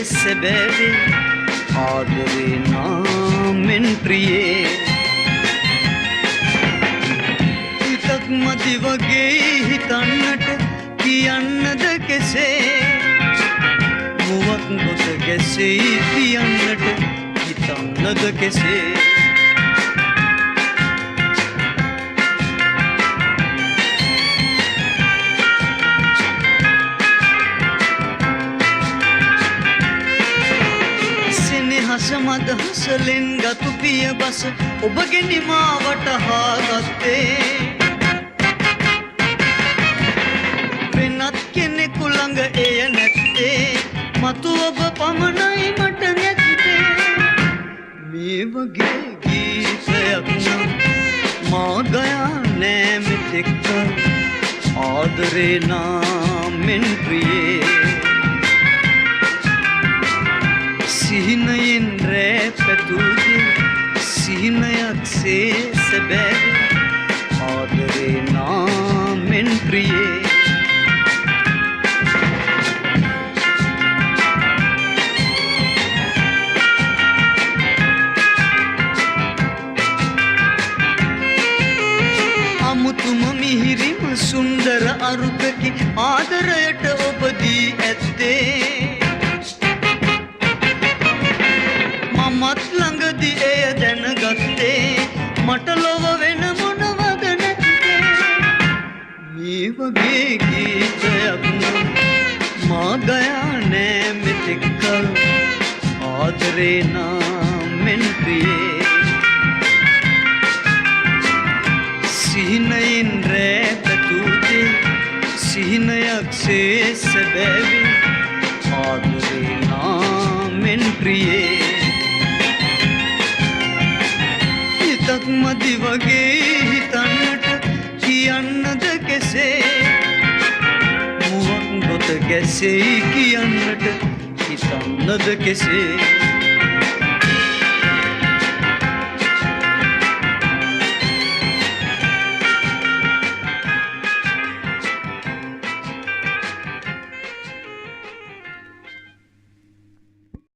සැබෑවේ ආදරේ නාමෙන් ප්‍රියේ හිතක් මදි වගේ හිතන්නට කියන්නද කෙසේ මුවක් ගොත ගැසෙයි කියන්නට හිතන්නද කෙසේ මද හසලෙන් ගතු පිය බස ඔබගේ නිමාවට හාගත්තේ වෙනත් කෙනෙකු ළඟ එය නැත්තේ මතු ඔබ පමණයි මට නැත්තේ මේ වගේ ගීතයක් නම් මා ගයා නෑ මෙතෙක් ආදරේ නාමෙන් ප්‍රියේ සිහිනයෙන් රෑ පැතුදේ සිහිනයක් සේ සැබෑවේ ආදරේ නාමෙන් ප්‍රියේ අමුතුම මිහිරිම සුන්දර අරුතකි ආදරයට ඔබ දී ඇත්තේ මත් ළඟදී එය දැනගත්තේ මට ලොව වෙන මොනවද නැත්තේ මේ වගේ ගීතයක් නම් මා ගයා නෑ මෙතෙක් කල් ආදරේ නාමෙන් ප්‍රියේ සිහිනයෙන් රෑ පැතුදේ සිහිනයක් සේ සැබෑවේ ආදරේ නාමෙන් ප්‍රියේ හිතක් මදි වගේ හිතන්නට කියන්නද කෙසේ මුවක් ගොත ගැසෙයි කියන්නට හිතන්නද කෙසේ